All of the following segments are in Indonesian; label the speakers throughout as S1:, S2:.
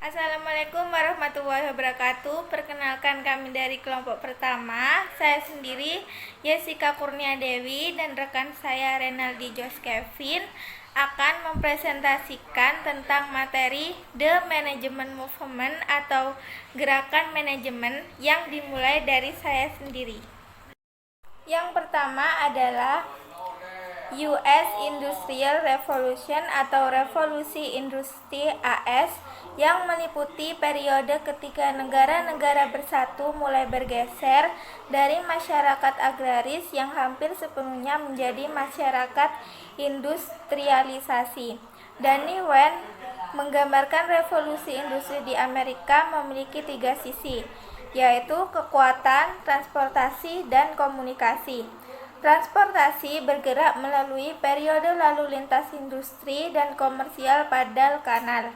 S1: Assalamualaikum warahmatullahi wabarakatuh. Perkenalkan, kami dari kelompok pertama. Saya sendiri Jessica Kurnia Dewi dan rekan saya Renaldi Jos Kevin akan mempresentasikan tentang materi The Management Movement atau gerakan manajemen yang dimulai dari saya sendiri. Yang pertama adalah US Industrial Revolution atau Revolusi Industri AS yang meliputi periode ketika negara-negara bersatu mulai bergeser dari masyarakat agraris yang hampir sepenuhnya menjadi masyarakat industrialisasi. Danny Wen menggambarkan revolusi industri di Amerika memiliki 3 sisi, yaitu kekuatan, transportasi, dan komunikasi. Transportasi bergerak melalui periode lalu lintas industri dan komersial pada kanal,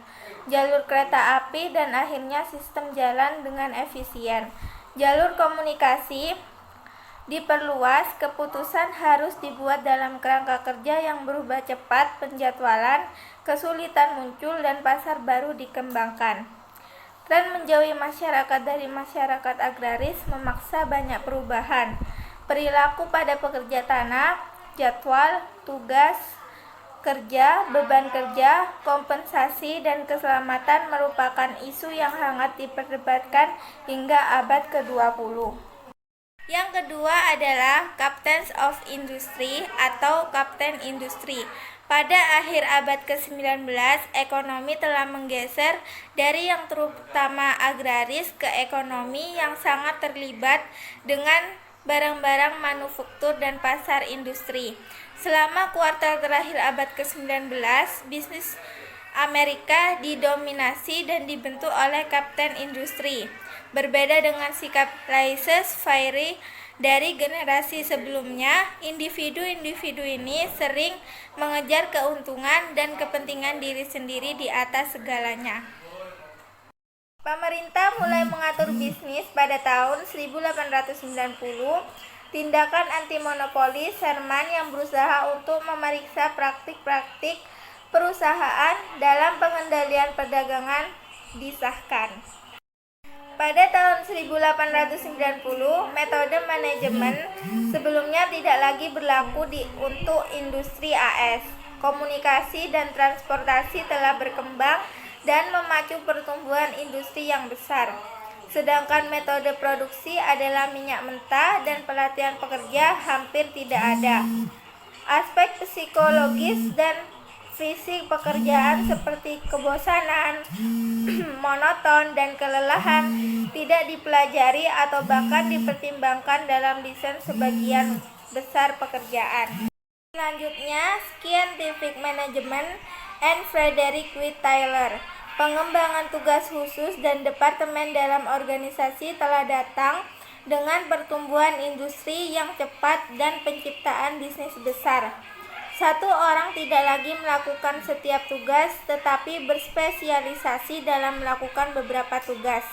S1: jalur kereta api, dan akhirnya sistem jalan dengan efisien. Jalur komunikasi diperluas, keputusan harus dibuat dalam kerangka kerja yang berubah cepat, penjadwalan, kesulitan muncul, dan pasar baru dikembangkan. Tren menjauhi masyarakat dari masyarakat agraris memaksa banyak perubahan. Perilaku pada pekerja tanah, jadwal, tugas kerja, beban kerja, kompensasi, dan keselamatan merupakan isu yang hangat diperdebatkan hingga abad ke-20. Yang kedua adalah Captains of Industry atau Kapten Industri. Pada akhir abad ke-19, ekonomi telah menggeser dari yang terutama agraris ke ekonomi yang sangat terlibat dengan barang-barang manufaktur dan pasar industri. Selama kuartal terakhir abad ke-19, bisnis Amerika didominasi dan dibentuk oleh kapten industri. Berbeda dengan sikap laissez-faire dari generasi sebelumnya, individu-individu ini sering mengejar keuntungan dan kepentingan diri sendiri di atas segalanya. Pemerintah mulai mengatur bisnis pada tahun 1890. Tindakan anti-monopoli Sherman yang berusaha untuk memeriksa praktik-praktik perusahaan dalam pengendalian perdagangan disahkan. Pada tahun 1890, metode manajemen sebelumnya tidak lagi berlaku untuk industri AS. Komunikasi dan transportasi telah berkembang dan memacu pertumbuhan industri yang besar. Sedangkan metode produksi adalah minyak mentah dan pelatihan pekerja hampir tidak ada. Aspek psikologis dan fisik pekerjaan seperti kebosanan, monoton, dan kelelahan tidak dipelajari atau bahkan dipertimbangkan dalam desain sebagian besar pekerjaan. Selanjutnya, Scientific Management and Frederick W. Taylor. Pengembangan tugas khusus dan departemen dalam organisasi telah datang dengan pertumbuhan industri yang cepat dan penciptaan bisnis besar. Satu orang tidak lagi melakukan setiap tugas, tetapi berspesialisasi dalam melakukan beberapa tugas.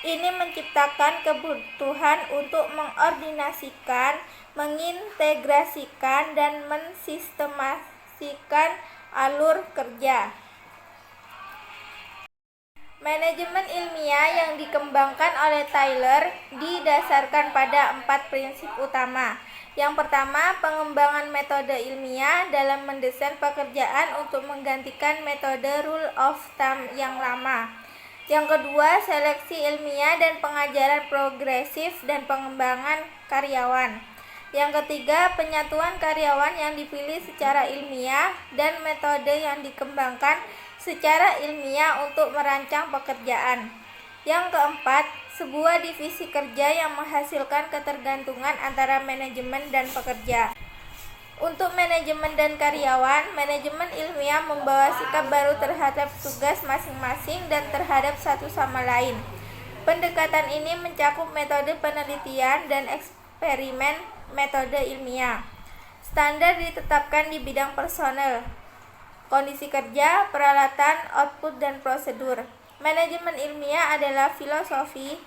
S1: Ini menciptakan kebutuhan untuk mengordinasikan, mengintegrasikan, dan mensistemasikan alur kerja. Manajemen ilmiah yang dikembangkan oleh Taylor didasarkan pada 4 prinsip utama. Yang pertama, pengembangan metode ilmiah dalam mendesain pekerjaan untuk menggantikan metode rule of thumb yang lama. Yang kedua, seleksi ilmiah dan pengajaran progresif dan pengembangan karyawan. Yang ketiga, penyatuan karyawan yang dipilih secara ilmiah dan metode yang dikembangkan secara ilmiah untuk merancang pekerjaan. Yang keempat, sebuah divisi kerja yang menghasilkan ketergantungan antara manajemen dan pekerja. Untuk manajemen dan karyawan, manajemen ilmiah membawa sikap baru terhadap tugas masing-masing dan terhadap satu sama lain. Pendekatan ini mencakup metode penelitian dan eksperimen metode ilmiah. Standar ditetapkan di bidang personel, kondisi kerja, peralatan, output, dan prosedur. Manajemen ilmiah adalah filosofi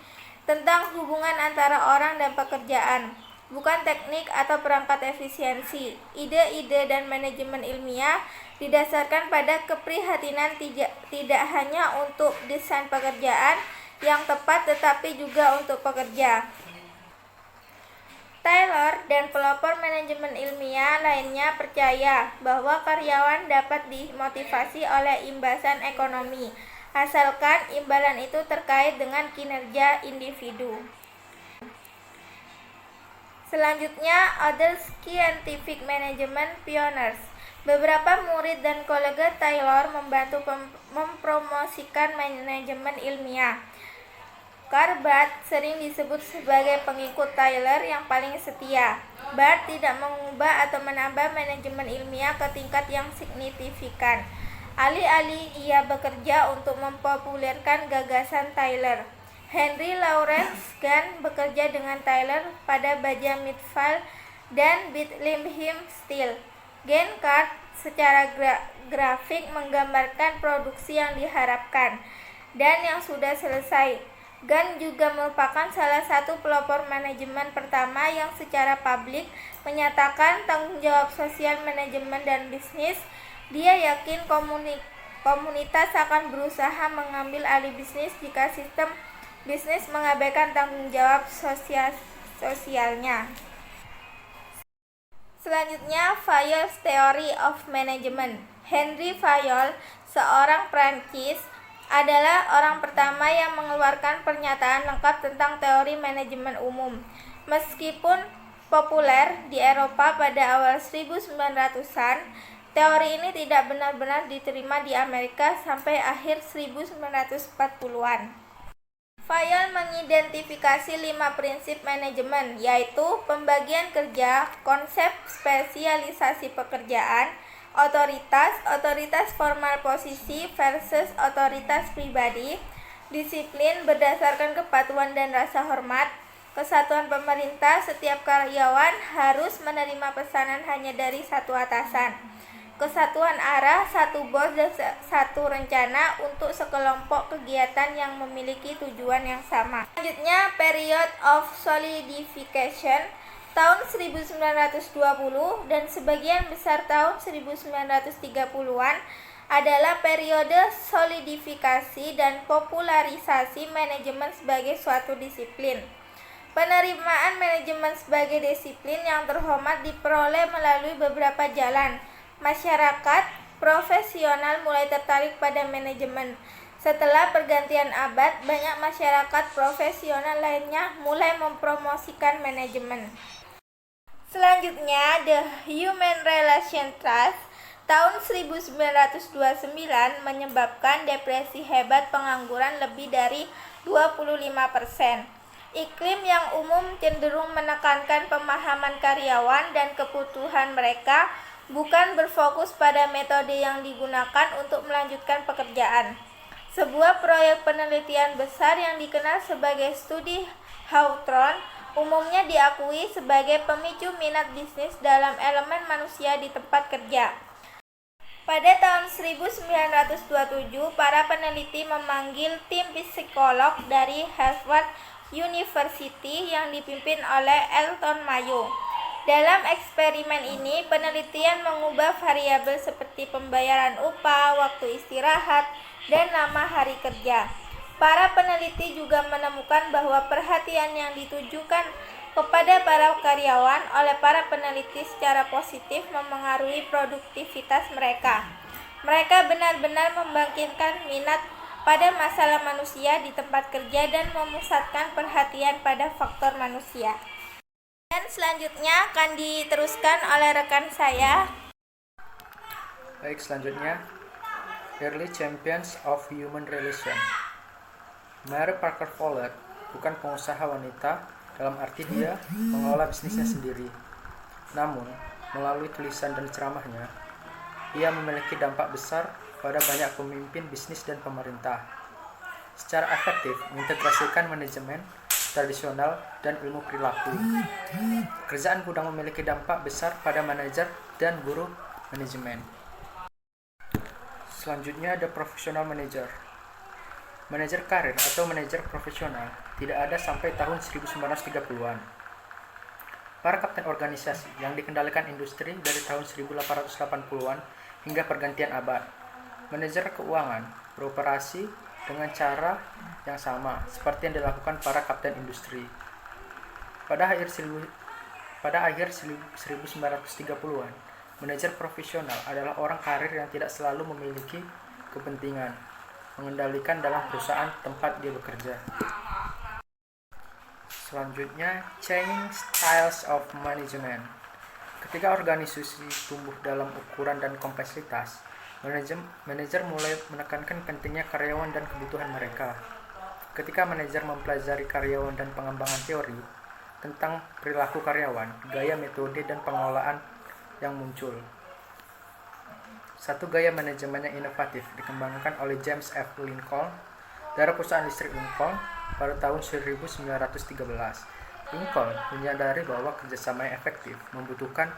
S1: tentang hubungan antara orang dan pekerjaan. bukan teknik atau perangkat efisiensi. Ide-ide dan manajemen ilmiah didasarkan pada keprihatinan tidak hanya untuk desain pekerjaan yang tepat tetapi juga untuk pekerja. Taylor dan pelopor manajemen ilmiah lainnya percaya bahwa karyawan dapat dimotivasi oleh imbasan ekonomi, asalkan imbalan itu terkait dengan kinerja individu. Selanjutnya, Other Scientific Management Pioneers. Beberapa murid dan kolega Taylor membantu mempromosikan manajemen ilmiah. Karl Barth sering disebut sebagai pengikut Taylor yang paling setia. Barth tidak mengubah atau menambah manajemen ilmiah ke tingkat yang signifikan. Alih-alih ia bekerja untuk mempopulerkan gagasan Taylor. Henry Lawrence Gann bekerja dengan Taylor pada baja Midfield dan Bethlehem Steel. Gann Chart secara grafik menggambarkan produksi yang diharapkan dan yang sudah selesai. Gann juga merupakan salah satu pelopor manajemen pertama yang secara publik menyatakan tanggung jawab sosial manajemen dan bisnis. Dia yakin komunitas akan berusaha mengambil alih bisnis jika sistem bisnis mengabaikan tanggung jawab sosialnya. Selanjutnya, Fayol's Theory of Management. Henry Fayol, seorang Prancis, adalah orang pertama yang mengeluarkan pernyataan lengkap tentang teori manajemen umum. Meskipun populer di Eropa pada awal 1900-an, teori ini tidak benar-benar diterima di Amerika sampai akhir 1940-an. Fayol mengidentifikasi 5 prinsip manajemen, yaitu pembagian kerja, konsep spesialisasi pekerjaan, otoritas formal posisi versus otoritas pribadi, disiplin berdasarkan kepatuhan dan rasa hormat, kesatuan pemerintah, setiap karyawan harus menerima pesanan hanya dari satu atasan, kesatuan arah, satu bos dan satu rencana untuk sekelompok kegiatan yang memiliki tujuan yang sama. Selanjutnya, period of solidification. Tahun 1920 dan sebagian besar tahun 1930-an adalah periode solidifikasi dan popularisasi manajemen sebagai suatu disiplin. Penerimaan manajemen sebagai disiplin yang terhormat diperoleh melalui beberapa jalan. Masyarakat profesional mulai tertarik pada manajemen. Setelah pergantian abad, banyak masyarakat profesional lainnya mulai mempromosikan manajemen. Selanjutnya, The Human Relation Trust tahun 1929 menyebabkan depresi hebat, pengangguran lebih dari 25%. Iklim yang umum cenderung menekankan pemahaman karyawan dan kebutuhan mereka, bukan berfokus pada metode yang digunakan untuk melanjutkan pekerjaan. Sebuah proyek penelitian besar yang dikenal sebagai studi Hawthorne umumnya diakui sebagai pemicu minat bisnis dalam elemen manusia di tempat kerja. Pada tahun 1927, para peneliti memanggil tim psikolog dari Harvard University yang dipimpin oleh Elton Mayo. Dalam eksperimen ini, penelitian mengubah variabel seperti pembayaran upah, waktu istirahat, dan nama hari kerja. Para peneliti juga menemukan bahwa perhatian yang ditujukan kepada para karyawan oleh para peneliti secara positif memengaruhi produktivitas mereka. Mereka benar-benar membangkitkan minat pada masalah manusia di tempat kerja dan memusatkan perhatian pada faktor manusia. Dan selanjutnya akan diteruskan oleh rekan saya.
S2: Baik, selanjutnya Early Champions of Human Relation. Mary Parker Follett bukan pengusaha wanita dalam arti dia mengelola bisnisnya sendiri. Namun, melalui tulisan dan ceramahnya, ia memiliki dampak besar pada banyak pemimpin bisnis dan pemerintah. Secara efektif mengintegrasikan manajemen tradisional dan ilmu perilaku. Pekerjaan gudang memiliki dampak besar pada manajer dan guru manajemen. Selanjutnya ada professional manager. Manajer karir atau manajer profesional tidak ada sampai tahun 1930-an. Para kapten organisasi yang dikendalikan industri dari tahun 1880-an hingga pergantian abad. Manajer keuangan beroperasi dengan cara yang sama seperti yang dilakukan para kapten industri. Pada akhir 1930-an, manajer profesional adalah orang karir yang tidak selalu memiliki kepentingan mengendalikan dalam perusahaan tempat dia bekerja. Selanjutnya, changing styles of management. Ketika organisasi tumbuh dalam ukuran dan kompleksitas, manajer mulai menekankan pentingnya karyawan dan kebutuhan mereka. Ketika manajer mempelajari karyawan dan pengembangan teori tentang perilaku karyawan, gaya, metode, dan pengelolaan yang muncul. Satu gaya manajemen yang inovatif dikembangkan oleh James F. Lincoln dari perusahaan listrik Lincoln pada tahun 1913. Lincoln menyadari bahwa kerjasama yang efektif membutuhkan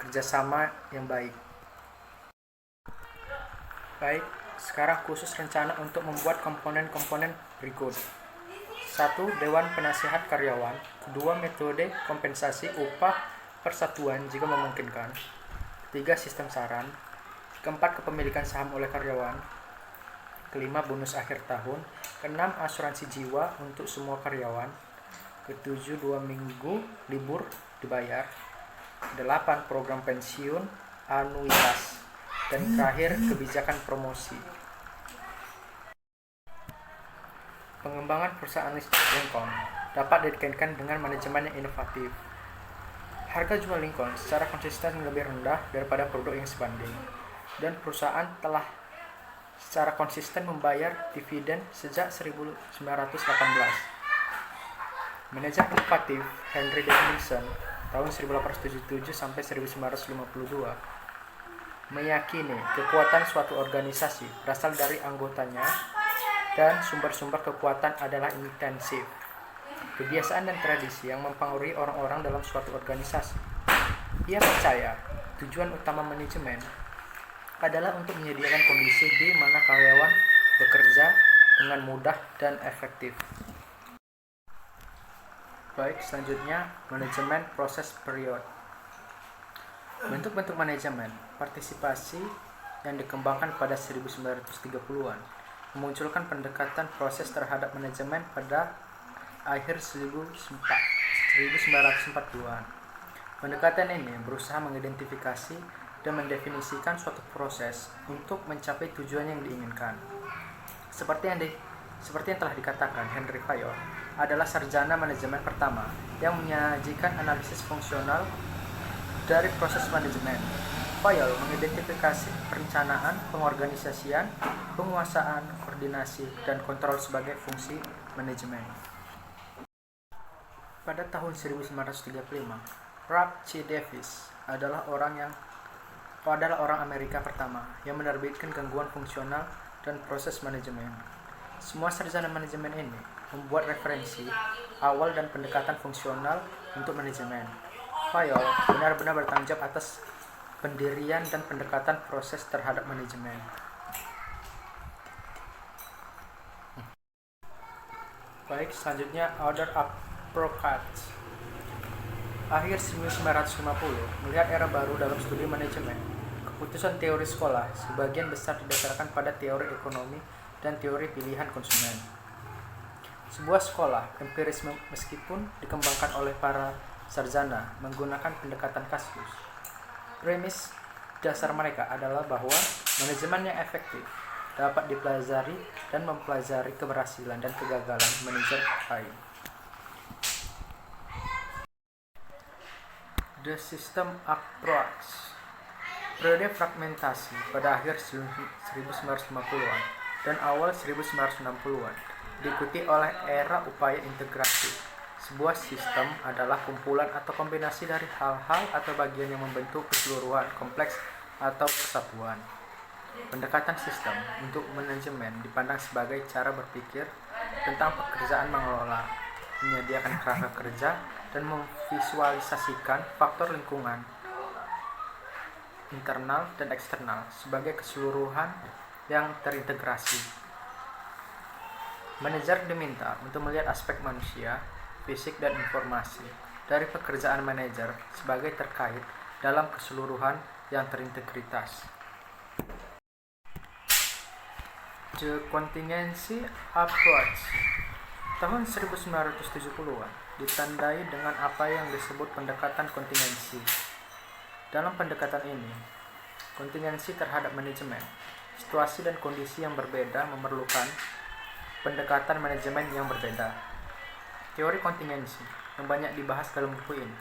S2: kerjasama yang baik. Baik, sekarang khusus rencana untuk membuat komponen-komponen berikut. 1. Dewan Penasihat Karyawan. 2. Metode kompensasi upah persatuan jika memungkinkan. 3. Sistem saran. 4. Kepemilikan saham oleh karyawan. 5. Bonus akhir tahun. 6. Asuransi jiwa untuk semua karyawan. 7. 2 minggu libur dibayar. 8. Program pensiun anuitas. Dan terakhir, kebijakan promosi. Pengembangan perusahaan listrik Lincoln dapat dikaitkan dengan manajemen yang inovatif. Harga jual Lincoln secara konsisten lebih rendah daripada produk yang sebanding, dan perusahaan telah secara konsisten membayar dividen sejak 1918. Manajer inovatif Henry Dickinson tahun 1877 sampai 1952 meyakini kekuatan suatu organisasi berasal dari anggotanya dan sumber-sumber kekuatan adalah intensif, kebiasaan dan tradisi yang mempengaruhi orang-orang dalam suatu organisasi. Ia percaya tujuan utama manajemen adalah untuk menyediakan kondisi di mana karyawan bekerja dengan mudah dan efektif. Baik, selanjutnya manajemen proses period. Bentuk-bentuk manajemen partisipasi yang dikembangkan pada 1930-an memunculkan pendekatan proses terhadap manajemen pada akhir 1940-an. Pendekatan ini berusaha mengidentifikasi dan mendefinisikan suatu proses untuk mencapai tujuan yang diinginkan. Seperti yang telah dikatakan, Henry Fayol adalah sarjana manajemen pertama yang menyajikan analisis fungsional dari proses manajemen. Fayol mengidentifikasi perencanaan, pengorganisasian, penguasaan, koordinasi, dan kontrol sebagai fungsi manajemen. Pada tahun 1935, Ralph C. Davis adalah orang Amerika pertama yang menerbitkan gangguan fungsional dan proses manajemen. Semua sarjana manajemen ini membuat referensi awal dan pendekatan fungsional untuk manajemen. Fayol benar-benar bertanggung jawab atas pendirian dan pendekatan proses terhadap manajemen. Baik, selanjutnya order approach. Akhir 1950 melihat era baru dalam studi manajemen. Keputusan teori sekolah sebagian besar didasarkan pada teori ekonomi dan teori pilihan konsumen. Sebuah sekolah empiris meskipun dikembangkan oleh para sarjana menggunakan pendekatan kasus. Premis dasar mereka adalah bahwa manajemen yang efektif dapat dipelajari dan mempelajari keberhasilan dan kegagalan manajer lain. The System Approach. Periode fragmentasi pada akhir 1950-an dan awal 1960-an diikuti oleh era upaya integrasi. Sebuah sistem adalah kumpulan atau kombinasi dari hal-hal atau bagian yang membentuk keseluruhan kompleks atau kesatuan. Pendekatan sistem untuk manajemen dipandang sebagai cara berpikir tentang pekerjaan mengelola, menyediakan kerangka kerja, dan memvisualisasikan faktor lingkungan internal dan eksternal sebagai keseluruhan yang terintegrasi. Manajer diminta untuk melihat aspek manusia, fisik dan informasi, dari pekerjaan manajer sebagai terkait dalam keseluruhan yang terintegritas. The Contingency Approach tahun 1970-an ditandai dengan apa yang disebut pendekatan kontingensi. Dalam pendekatan ini, kontingensi terhadap manajemen, situasi dan kondisi yang berbeda memerlukan pendekatan manajemen yang berbeda. Teori kontingensi yang banyak dibahas dalam buku ini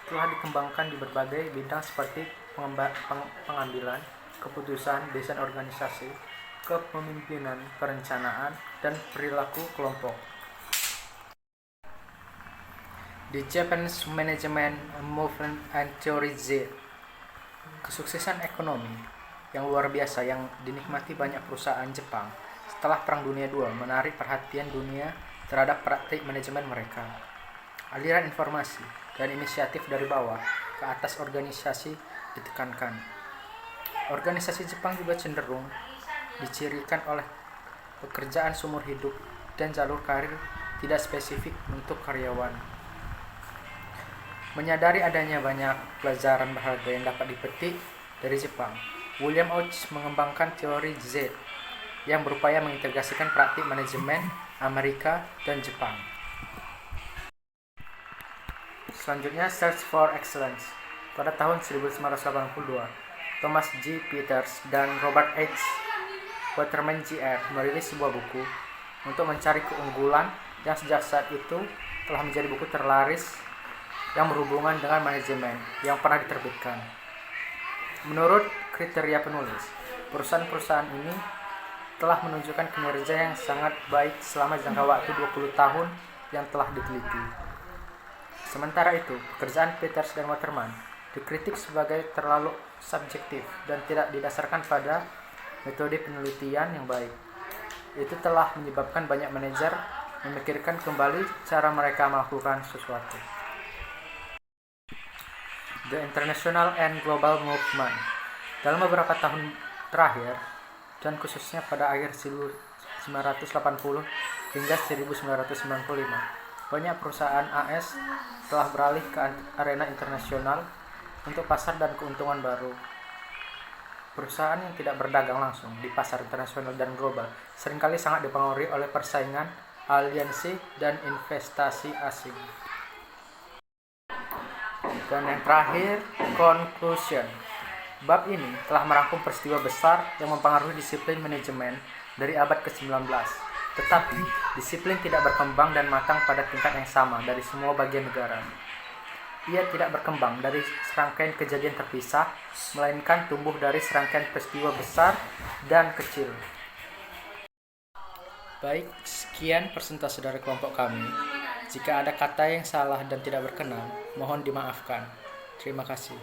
S2: telah dikembangkan di berbagai bidang seperti pengambilan keputusan, desain organisasi, kepemimpinan, perencanaan, dan perilaku kelompok. The Japanese Management Movement and Theory Z. Kesuksesan ekonomi yang luar biasa yang dinikmati banyak perusahaan Jepang setelah Perang Dunia II menarik perhatian dunia terhadap praktik manajemen mereka. Aliran informasi dan inisiatif dari bawah ke atas organisasi ditekankan. Organisasi Jepang juga cenderung dicirikan oleh pekerjaan seumur hidup dan jalur karir tidak spesifik untuk karyawan. Menyadari adanya banyak pelajaran berharga yang dapat dipetik dari Jepang, William Oates mengembangkan teori Z yang berupaya mengintegrasikan praktik manajemen Amerika dan Jepang. Selanjutnya, Search for Excellence. Pada tahun 1982, Thomas G. Peters dan Robert H. Waterman Jr. merilis sebuah buku untuk mencari keunggulan yang sejak saat itu telah menjadi buku terlaris yang berhubungan dengan manajemen yang pernah diterbitkan. Menurut kriteria penulis, perusahaan-perusahaan ini telah menunjukkan kinerja yang sangat baik selama jangka waktu 20 tahun yang telah diteliti. Sementara itu, pekerjaan Peters dan Waterman dikritik sebagai terlalu subjektif dan tidak didasarkan pada metode penelitian yang baik. Itu telah menyebabkan banyak manajer memikirkan kembali cara mereka melakukan sesuatu. The International and Global Movement. Dalam beberapa tahun terakhir, dan khususnya pada akhir 1980 hingga 1995, banyak perusahaan AS telah beralih ke arena internasional untuk pasar dan keuntungan baru. Perusahaan yang tidak berdagang langsung di pasar internasional dan global seringkali sangat dipengaruhi oleh persaingan, aliansi, dan investasi asing. Dan yang terakhir, conclusion. Bab ini telah merangkum peristiwa besar yang mempengaruhi disiplin manajemen dari abad ke-19. Tetapi, disiplin tidak berkembang dan matang pada tingkat yang sama dari semua bagian negara. Ia tidak berkembang dari serangkaian kejadian terpisah, melainkan tumbuh dari serangkaian peristiwa besar dan kecil. Baik, sekian persentase dari kelompok kami. Jika ada kata yang salah dan tidak berkenan, mohon dimaafkan. Terima kasih.